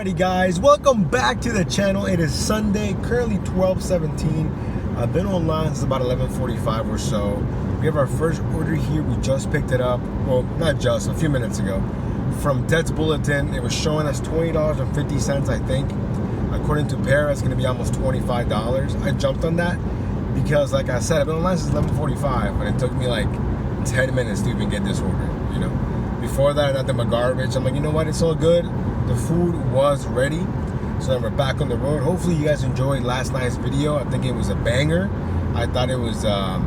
Alrighty guys, welcome back to the channel. It is Sunday, currently 12:17. I've been online since about 11:45 or so. We have our first order here. We just picked it up. Well, not just, a few minutes ago. From Ted's Bulletin. It was showing us $20.50, I think. According to Para, it's going to be almost $25. I jumped on that because, like I said, I've been online since 11:45, and it took me like 10 minutes to even get this order, you know. Before that, nothing but garbage. I'm like, you know what, it's all good. The food was ready, so then we're back on the road. Hopefully you guys enjoyed last night's video. I think it was a banger. I thought it was a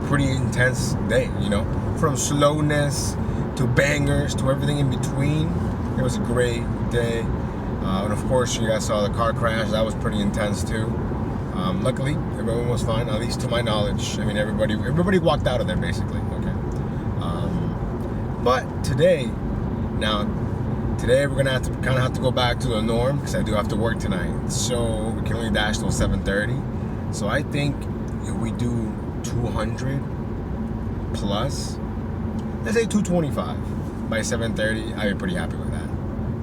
pretty intense day, you know, from slowness to bangers to everything in between. It was a great day, and of course you guys saw the car crash. That was pretty intense too. Luckily everyone was fine, at least to my knowledge. I mean, everybody walked out of there basically. Okay, but today we're gonna have to go back to the norm because I do have to work tonight. So we can only dash till 7:30. So I think if we do 200 plus, let's say 225 by 7:30, I'd be pretty happy with that.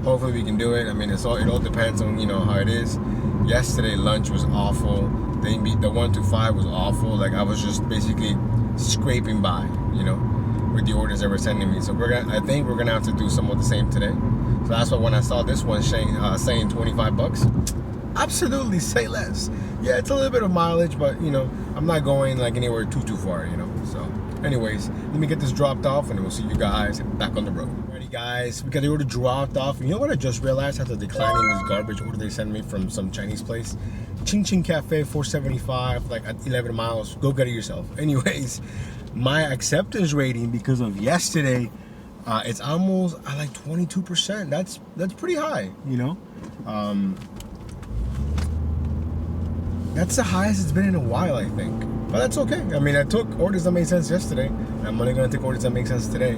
Hopefully we can do it. I mean, it all depends on, you know, how it is. Yesterday lunch was awful. The 1 to 5 was awful. Like, I was just basically scraping by, you know, with the orders they were sending me. So I think we're gonna have to do some of the same today. So that's why when I saw this one saying $25, absolutely say less. Yeah, it's a little bit of mileage, but you know, I'm not going like anywhere too far, you know. So anyways, let me get this dropped off and we'll see you guys back on the road. Alrighty guys, we got the order dropped off. You know what I just realized after declining this garbage order they sent me from some Chinese place? Ching Ching Cafe, 475, like at 11 miles. Go get it yourself. Anyways, my acceptance rating because of yesterday, it's almost at like 22%. That's pretty high, you know. That's the highest it's been in a while, I think. But that's okay. I mean, I took orders that made sense yesterday, and I'm only gonna take orders that make sense today.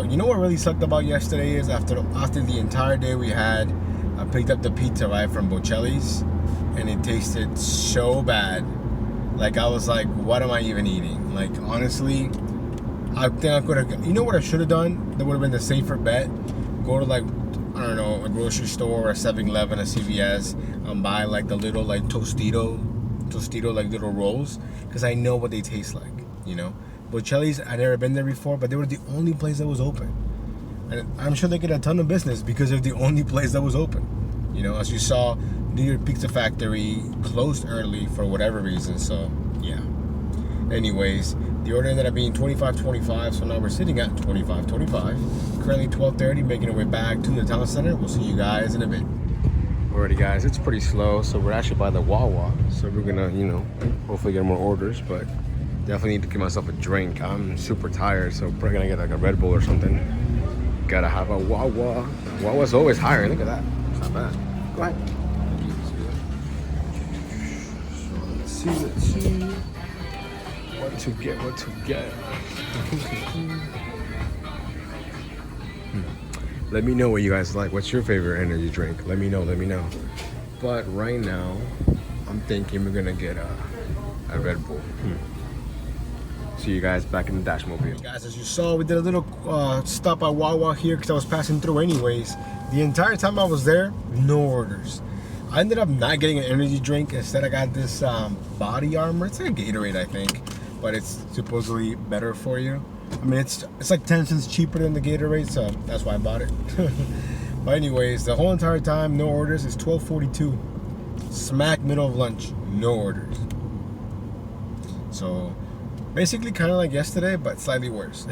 You know what really sucked about yesterday is after the entire day we had, I picked up the pizza right from Bocelli's, and it tasted so bad. Like, I was like, what am I even eating? Like, honestly, I think I could have, you know what I should have done? That would have been the safer bet. Go to, like, I don't know, a grocery store or a 7-Eleven, a CVS, and buy like the little like Tostito like little rolls, because I know what they taste like, you know. Bocelli's, I've never been there before, but they were the only place that was open. And I'm sure they get a ton of business because they're the only place that was open. You know, as you saw, New York Pizza Factory closed early for whatever reason, so yeah. Anyways, the order ended up being $25.25, so now we're sitting at $25.25. Currently 12:30, making our way back to the town center. We'll see you guys in a bit. Alrighty guys, it's pretty slow, so we're actually by the Wawa, so we're gonna, you know, hopefully get more orders, but definitely need to give myself a drink. I'm super tired, so we're gonna get like a Red Bull or something. Gotta have a Wawa. Wawa's always higher, look at that. It's not bad. Go ahead. So let's see. What to get. Let me know what you guys like. What's your favorite energy drink? Let me know. But right now, I'm thinking we're gonna get a Red Bull. See you guys back in the Dash Mobile. Guys, as you saw, we did a little stop at Wawa here because I was passing through anyways. The entire time I was there, no orders. I ended up not getting an energy drink. Instead, I got this body armor. It's like a Gatorade, I think, but it's supposedly better for you. I mean, it's like 10 cents cheaper than the Gatorade, so that's why I bought it. But anyways, the whole entire time, no orders. It's 12:42, smack middle of lunch, no orders. So basically kind of like yesterday, but slightly worse.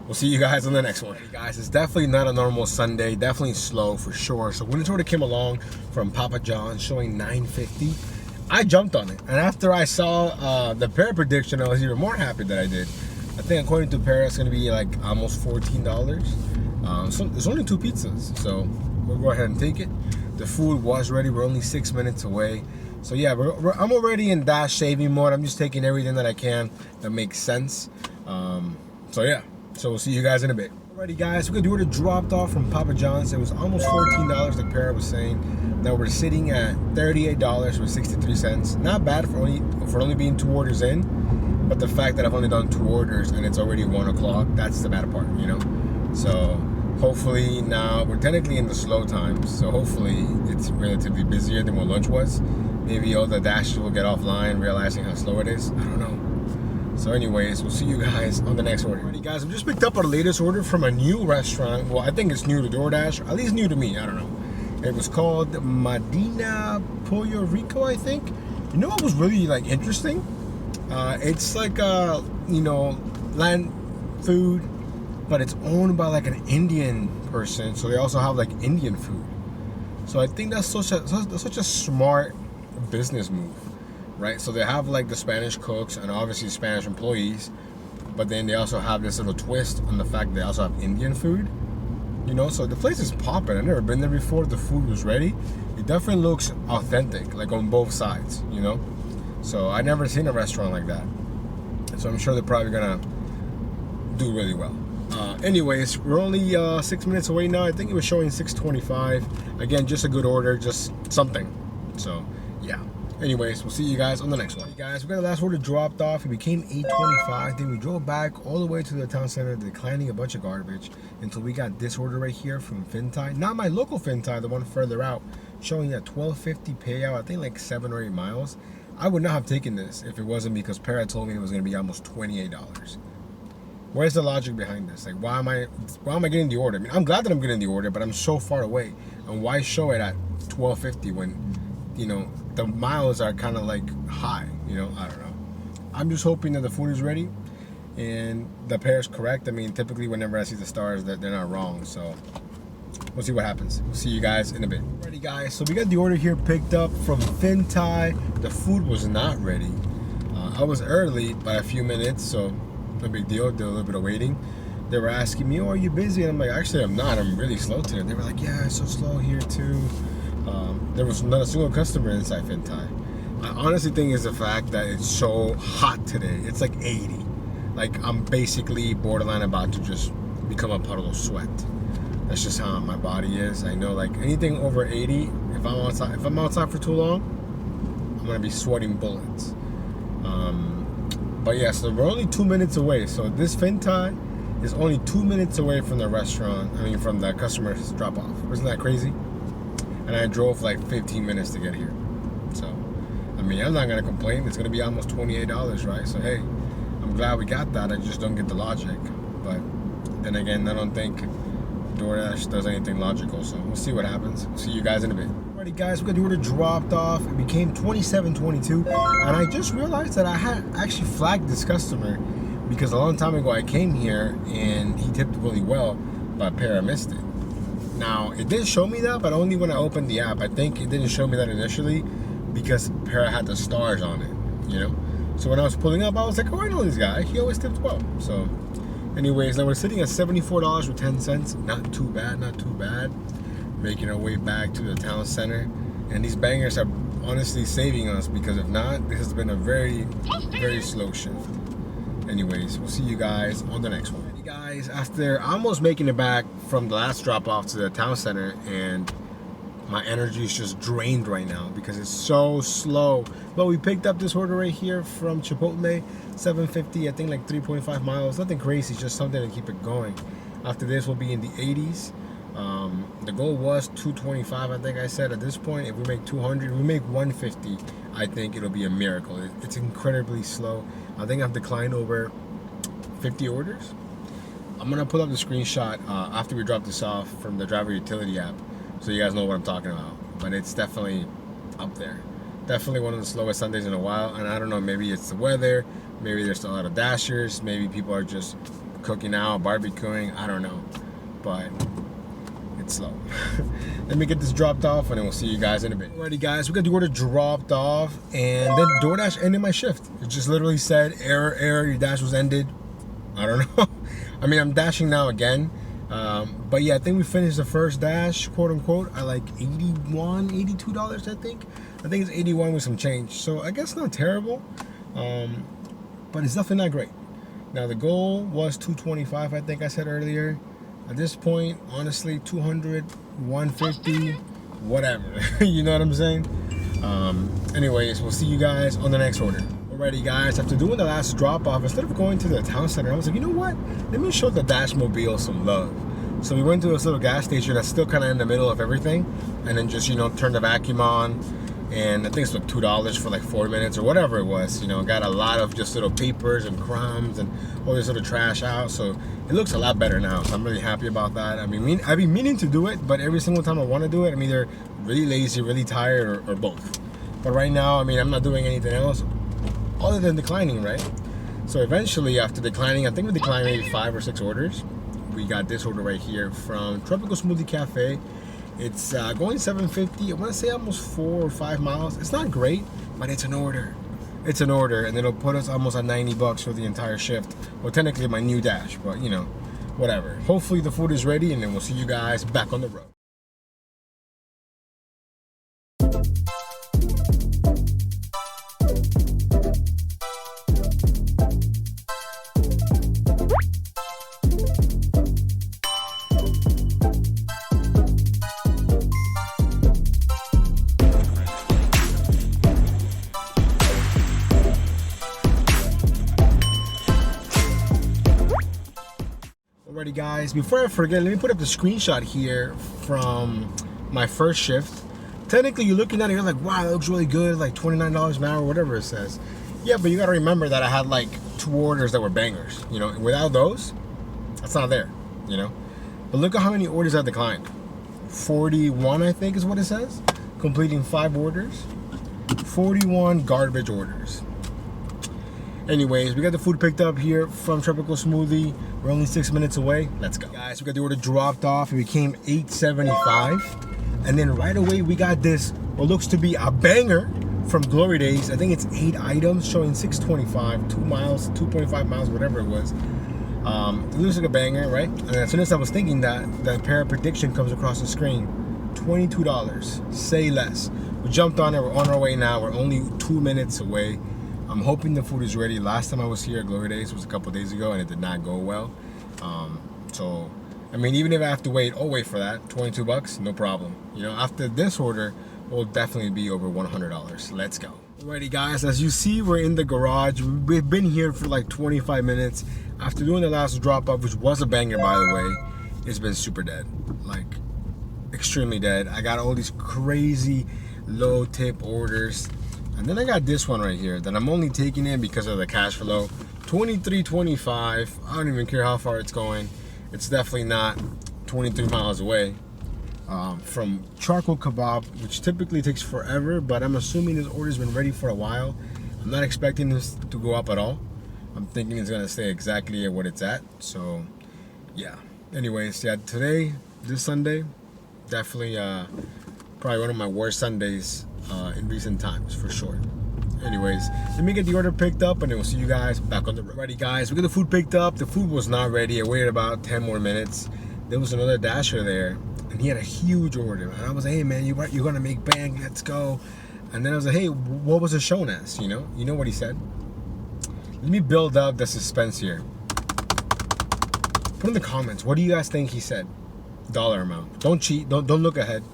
We'll see you guys on the next one. Hey guys, it's definitely not a normal Sunday, definitely slow for sure. So when this order came along from Papa John's showing $9.50, I jumped on it. And after I saw the Para prediction, I was even more happy that I did. I think according to Para, it's gonna be like almost $14. So there's only 2 pizzas, so we'll go ahead and take it. The food was ready, we're only 6 minutes away. So yeah, I'm already in dash saving mode. I'm just taking everything that I can that makes sense. So yeah. So we'll see you guys in a bit. Alrighty guys, we got the order dropped off from Papa John's. It was almost $14 like Para was saying. Now we're sitting at $38.63. Not bad for only being 2 orders in, but the fact that I've only done 2 orders and it's already 1 o'clock, that's the bad part, you know. So Hopefully now, we're technically in the slow times, so hopefully it's relatively busier than what lunch was. Maybe all the dashers will get offline, realizing how slow it is. I don't know. So anyways, we'll see you guys on the next order. Alrighty guys, I've just picked up our latest order from a new restaurant. Well, I think it's new to DoorDash, at least new to me, I don't know. It was called Medina Puerto Rico, I think. You know what was really like interesting? It's like a, you know, land food, but it's owned by like an Indian person, so they also have like Indian food. So I think that's such a smart business move, right? So they have like the Spanish cooks and obviously Spanish employees, but then they also have this little twist on the fact they also have Indian food, you know. So the place is popping. I've never been there before. The food was ready. It definitely looks authentic, like on both sides, you know. So I never seen a restaurant like that, so I'm sure they're probably gonna do really well. Anyways, we're only 6 minutes away now. I think it was showing 6:25. Again, just a good order, just something. So yeah. Anyways, we'll see you guys on the next one. Hey guys, we got the last order dropped off. It became 8:25. Then we drove back all the way to the town center, declining a bunch of garbage until we got this order right here from Fintai. Not my local Fintai, the one further out, showing a $12.50 payout. I think like 7 or 8 miles. I would not have taken this if it wasn't because Para told me it was going to be almost $28. Where's the logic behind this? Like, why am I getting the order? I mean, I'm glad that I'm getting the order, but I'm so far away. And why show it at $12.50 when, you know, the miles are kind of like high? You know, I don't know. I'm just hoping that the food is ready and the pair is correct. I mean, typically whenever I see the stars, that they're not wrong. So we'll see what happens. We'll see you guys in a bit. Alrighty guys, so we got the order here picked up from Fintai. The food was not ready. I was early by a few minutes, so no big deal. Did a little bit of waiting. They were asking me, "Oh, are you busy?" And I'm like, "Actually, I'm not. I'm really slow today." They were like, "Yeah, it's so slow here too." There was not a single customer inside Fintai. I honestly think it's the fact that it's so hot today. It's like 80. Like I'm basically borderline about to just become a puddle of sweat. That's just how my body is. I know like anything over 80, if I'm outside for too long, I'm gonna be sweating bullets. But yeah, so we're only 2 minutes away. So this Fintai is only 2 minutes away from the restaurant. I mean, from the customer's drop off. Isn't that crazy? And I drove like 15 minutes to get here. So, I mean, I'm not gonna complain. It's gonna be almost $28, right? So hey, I'm glad we got that. I just don't get the logic. But then again, I don't think DoorDash does anything logical. So we'll see what happens. We'll see you guys in a bit. Alrighty guys, we got the order dropped off. It became $27.22, and I just realized that I had actually flagged this customer because a long time ago I came here and he tipped really well, but Para missed it. Now it didn't show me that, but only when I opened the app. I think it didn't show me that initially because Para had the stars on it, you know. So when I was pulling up, I was like, "Oh, I know this guy. He always tips well." So, anyways, now we're sitting at $74.10. Not too bad. Not too bad. Making our way back to the town center, and these bangers are honestly saving us because if not, this has been a very, very slow shift. Anyways, we'll see you guys on the next one. Hey guys, after almost making it back from the last drop off to the town center, and my energy is just drained right now because it's so slow. But we picked up this order right here from Chipotle, $7.50. I think like 3.5 miles. Nothing crazy, just something to keep it going. After this, we'll be in the 80s. The goal was 225. I think I said at this point, if we make 200, we make 150, I think it'll be a miracle. It's incredibly slow. I think I've declined over 50 orders. I'm gonna pull up the screenshot after we drop this off from the driver utility app, so you guys know what I'm talking about. But it's definitely up there. Definitely one of the slowest Sundays in a while. And I don't know, maybe it's the weather, maybe there's still a lot of dashers, maybe people are just cooking out, barbecuing, I don't know. But it's slow. Let me get this dropped off and then we'll see you guys in a bit. Alrighty guys, we got the order dropped off and then DoorDash ended my shift. It just literally said, error, your dash was ended. I don't know. I mean, I'm dashing now again. But yeah, I think we finished the first dash, quote unquote, at like $82, I think. I think it's 81 with some change. So I guess not terrible, but it's definitely not great. Now the goal was 225, I think I said earlier. At this point, honestly, 200, 150, whatever. You know what I'm saying? Anyways, we'll see you guys on the next order. Alrighty guys, after doing the last drop off, instead of going to the town center, I was like, you know what? Let me show the Dashmobile some love. So we went to this little gas station that's still kind of in the middle of everything, and then just, you know, turn the vacuum on, and I think it's like $2 for like 40 minutes or whatever it was. You know, got a lot of just little papers and crumbs and all this little trash out, so it looks a lot better now. So I'm really happy about that. I mean, I've been meaning to do it, but every single time I want to do it, I'm either really lazy, really tired, or both. But right now, I mean, I'm not doing anything else other than declining, right? So eventually, after declining, I think we declined maybe 5 or 6 orders. We got this order right here from Tropical Smoothie Cafe. It's going $7.50. I want to say almost 4 or 5 miles. It's not great, but it's an order. It's an order, and it'll put us almost at $90 for the entire shift. Well, technically my new dash, but you know, whatever. Hopefully the food is ready, and then we'll see you guys back on the road. Alrighty guys, before I forget, let me put up the screenshot here from my first shift. Technically, you're looking at it, you're like, wow, that looks really good, like $29 an hour, whatever it says. Yeah, but you gotta remember that I had like 2 orders that were bangers. You know, without those, that's not there, you know? But look at how many orders I declined. 41, I think is what it says. Completing 5 orders. 41 garbage orders. Anyways, we got the food picked up here from Tropical Smoothie. We're only 6 minutes away. Let's go. Guys, we got the order dropped off. It became $8.75. And then right away, we got this, what looks to be a banger from Glory Days. I think it's 8 items showing $6.25, 2 miles, 2.5 miles, whatever it was. It looks like a banger, right? And as soon as I was thinking that, the pair of prediction comes across the screen. $22, say less. We jumped on it, we're on our way now. We're only 2 minutes away. I'm hoping the food is ready. Last time I was here at Glory Days was a couple days ago, and it did not go well. So, I mean, even if I have to wait, I'll wait for that. $22, no problem. You know, after this order, will definitely be over $100. Let's go. Alrighty guys, as you see, we're in the garage. We've been here for like 25 minutes. After doing the last drop off, which was a banger by the way, it's been super dead. Like, extremely dead. I got all these crazy low tip orders. And then I got this one right here that I'm only taking in because of the cash flow. $23.25. I don't even care how far it's going. It's definitely not 23 miles away. From charcoal kebab, which typically takes forever, but I'm assuming this order's been ready for a while. I'm not expecting this to go up at all. I'm thinking it's gonna stay exactly at what it's at. So yeah. Anyways, yeah, today, this Sunday, definitely probably one of my worst Sundays in recent times, for sure. Anyways, let me get the order picked up, and then we'll see you guys back on the road. Ready guys, we got the food picked up. The food was not ready. I waited about 10 more minutes. There was another dasher there, and he had a huge order. And I was like, hey man, you're gonna make bank, let's go. And then I was like, hey, what was it shown as? You know what he said? Let me build up the suspense here. Put in the comments, what do you guys think he said? Dollar amount. Don't cheat, don't look ahead.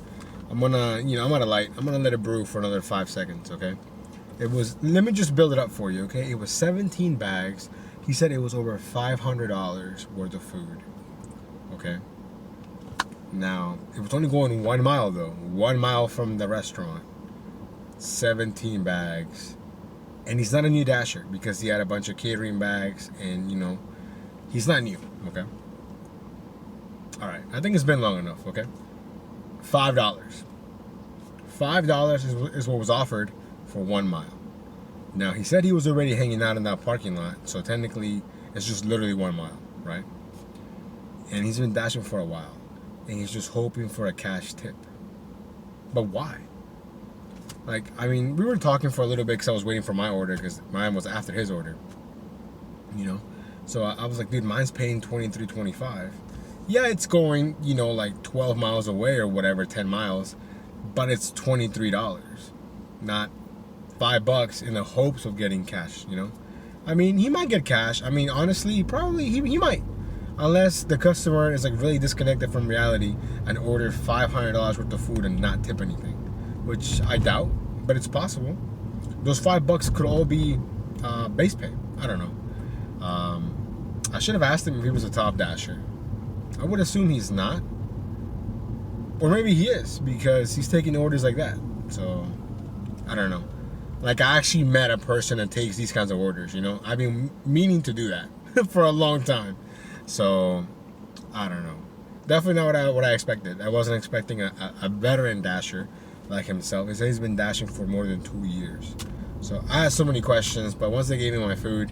I'm gonna, I'm at a light. I'm gonna let it brew for another 5 seconds, okay? It was, let me just build it up for you, okay? It was 17 bags. He said it was over $500 worth of food, okay? Now, it was only going 1 mile though. 1 mile from the restaurant. 17 bags. And he's not a new dasher because he had a bunch of catering bags and, he's not new, okay? All right, I think it's been long enough, okay? $5. $5 is what was offered for 1 mile. Now, he said he was already hanging out in that parking lot, so technically, it's just literally 1 mile, right? And he's been dashing for a while, and he's just hoping for a cash tip. But why? Like, I mean, we were talking for a little bit because I was waiting for my order, because mine was after his order, So I was like, dude, mine's paying $23.25. Yeah, it's going, like 12 miles away or whatever, 10 miles, but it's $23, not $5 in the hopes of getting cash, I mean, he might get cash. I mean, honestly, probably he might, unless the customer is like really disconnected from reality and order $500 worth of food and not tip anything, which I doubt, but it's possible. Those $5 could all be base pay. I don't know. I should have asked him if he was a top dasher. I would assume he's not. Or maybe he is, because he's taking orders like that. So, I don't know. Like, I actually met a person that takes these kinds of orders, you know? I've been meaning to do that for a long time. So, I don't know. Definitely not what I expected. I wasn't expecting a veteran dasher like himself. He said he's been dashing for more than 2 years. So, I had so many questions, but once they gave me my food,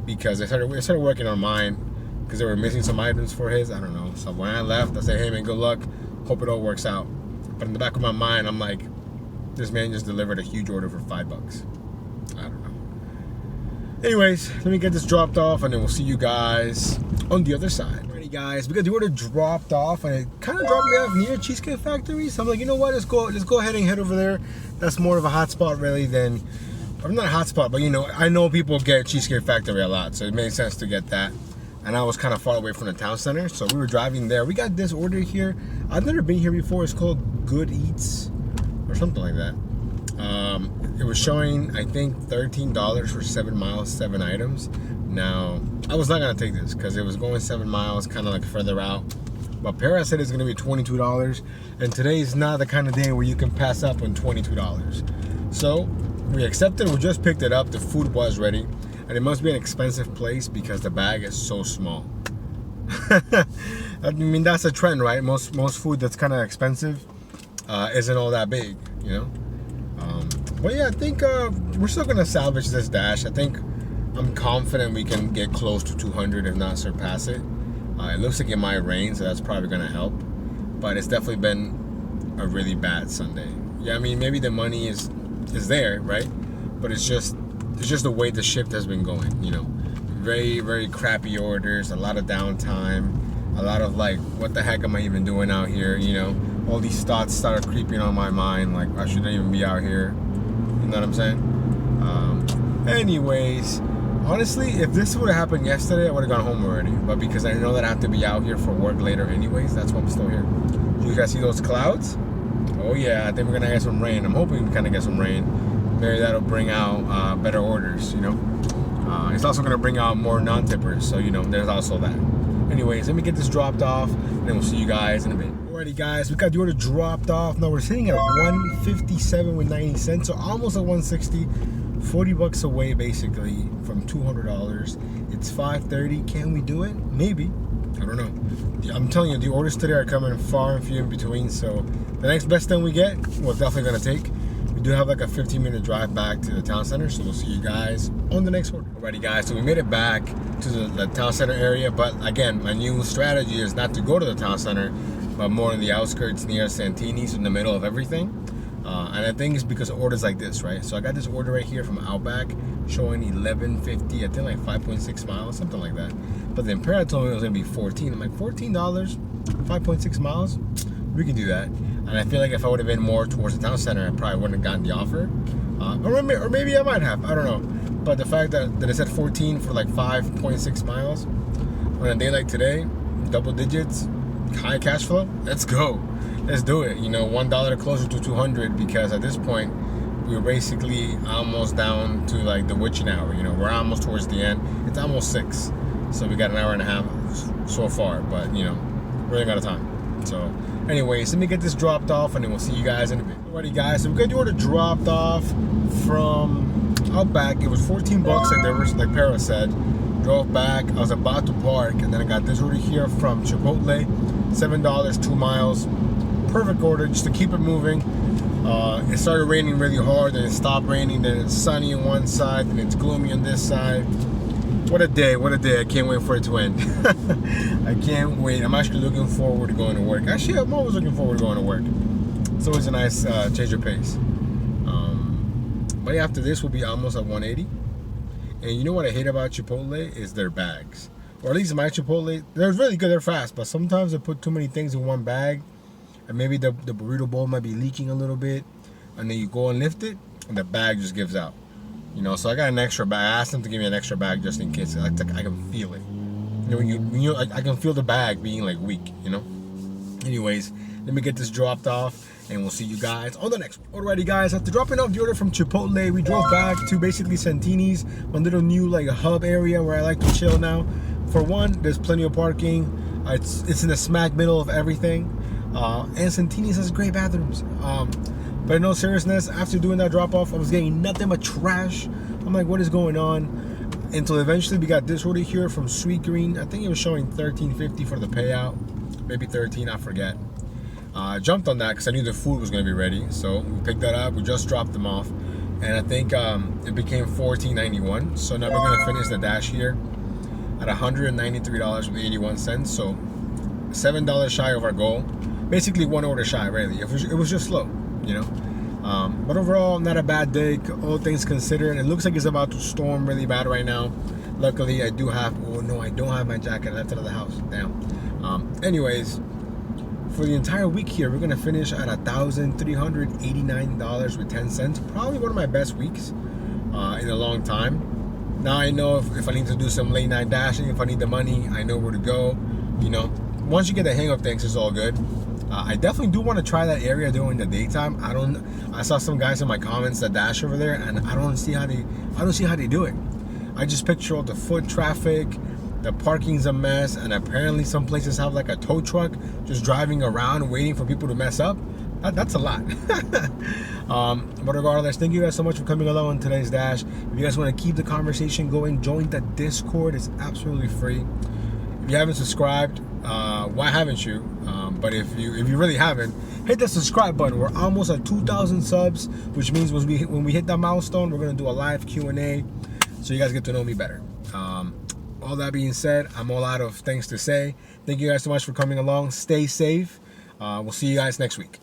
because they started working on mine, because they were missing some items for his, I don't know. So, when I left, I said, hey man, good luck. Hope it all works out. But in the back of my mind, I'm like, this man just delivered a huge order for $5. I don't know. Anyways, let me get this dropped off, and then we'll see you guys on the other side. Alrighty, guys, we got the order dropped off, and it kind of dropped me off near Cheesecake Factory. So I'm like, you know what? Let's go ahead and head over there. That's more of a hot spot, really, than, or not a hot spot, but you know, I know people get Cheesecake Factory a lot, so it made sense to get that. And I was kind of far away from the town center, so we were driving there. We got this order here. I've never been here before. It's called Good Eats or something like that. It was showing, I think, $13 for 7 miles, 7 items. Now, I was not gonna take this because it was going 7 miles, kind of like further out. But Para said it's gonna be $22, and today's not the kind of day where you can pass up on $22. So we accepted. We just picked it up. The food was ready. And it must be an expensive place because the bag is so small. I mean, that's a trend, right? Most food that's kind of expensive isn't all that big, you know? But yeah, I think we're still going to salvage this dash. I think I'm confident we can get close to 200, if not surpass it. It looks like it might rain, so that's probably going to help. But it's definitely been a really bad Sunday. Yeah, I mean, maybe the money is there, right? But it's just the way the shift has been going, you know. Very, very crappy orders, a lot of downtime, a lot of like, what the heck am I even doing out here, you know. All these thoughts started creeping on my mind, like I shouldn't even be out here, you know what I'm saying? Anyways, honestly, if this would have happened yesterday, I would have gone home already. But because I know that I have to be out here for work later anyways, that's why I'm still here. You guys see those clouds? Oh yeah, I think we're gonna get some rain. I'm hoping we kind of get some rain. Maybe that'll bring out better orders, you know. It's also going to bring out more non-tippers, so, you know, there's also that. Anyways, let me get this dropped off, and then we'll see you guys in a bit. Alrighty, guys, we got the order dropped off. Now we're sitting at $157 with 90 cents, so almost at $160. $40 away, basically, from $200. It's 5:30. Can we do it? Maybe. I don't know. I'm telling you, the orders today are coming far and few in between, so the next best thing we get, we're definitely going to take. We do have like a 15-minute drive back to the town center, so we'll see you guys on the next order. Alrighty, guys, so we made it back to the town center area, but again, my new strategy is not to go to the town center, but more in the outskirts near Santini's, in the middle of everything. And I think it's because of orders like this, right? So I got this order right here from Outback showing 1150, I think like 5.6 miles, something like that. But then Para told me it was gonna be 14. I'm like, $14, 5.6 miles? We can do that. And I feel like if I would have been more towards the town center, I probably wouldn't have gotten the offer. Or maybe I might have, I don't know. But the fact that it said 14 for like 5.6 miles, on a day like today, double digits, high cash flow, let's go. Let's do it. You know, $1 closer to 200, because at this point, we're basically almost down to like the witching hour. You know, we're almost towards the end. It's almost 6. So we got an hour and a half so far, but you know, we're running out of time. So anyways, let me get this dropped off, and then we'll see you guys in a bit. Alrighty, guys, so we got the order dropped off from Outback. It was $14, like Para said. Drove back. I was about to park, and then I got this order here from Chipotle, $7, 2 miles. Perfect order, just to keep it moving. It started raining really hard, then it stopped raining, then it's sunny on one side, then it's gloomy on this side. What a day, what a day. I can't wait for it to end. I can't wait. I'm actually looking forward to going to work. Actually, I'm always looking forward to going to work. It's always a nice change of pace. But yeah, after this, we'll be almost at 180. And you know what I hate about Chipotle is their bags. Or at least my Chipotle, they're really good, they're fast, but sometimes they put too many things in one bag. And maybe the burrito bowl might be leaking a little bit. And then you go and lift it, and the bag just gives out. You know, so I got an extra bag. I asked them to give me an extra bag just in case. I can feel it. You know, I can feel the bag being like weak, you know. Anyways, let me get this dropped off, and we'll see you guys on the next one. Alrighty, guys, after dropping off the order from Chipotle, we drove back to basically Santini's, my little new like hub area where I like to chill now. For one, there's plenty of parking. It's in the smack middle of everything. And Santini's has great bathrooms. But in no seriousness, after doing that drop off, I was getting nothing but trash. I'm like, what is going on? Until eventually we got this order here from Sweet Green. I think it was showing $13.50 for the payout, maybe 13, I forget. I jumped on that because I knew the food was going to be ready. So we picked that up. We just dropped them off, and I think it became $14.91. So now we're going to finish the dash here at $193.81. So $7 shy of our goal. Basically one order shy, really. It was just slow, you know. But overall, not a bad day, all things considered. It looks like it's about to storm really bad right now. Luckily, I do have, oh no, I don't have my jacket. I left it at the house, damn. Anyways, for the entire week here, we're gonna finish at $1,389.10. Probably one of my best weeks in a long time. Now I know if I need to do some late night dashing, if I need the money, I know where to go. You know, once you get the hang of things, it's all good. I definitely do want to try that area during the daytime. I saw some guys in my comments that dash over there, and I don't see how they do it. I just picture all the foot traffic, the parking's a mess, and apparently some places have like a tow truck just driving around waiting for people to mess up. That's a lot. But regardless, thank you guys so much for coming along on today's dash. If you guys want to keep the conversation going, join the Discord. It's absolutely free. If you haven't subscribed, why haven't you? But if you really haven't, hit the subscribe button. We're almost at 2,000 subs, which means when we hit that milestone, we're gonna do a live Q&A, so you guys get to know me better. All that being said, I'm all out of things to say. Thank you guys so much for coming along. Stay safe. We'll see you guys next week.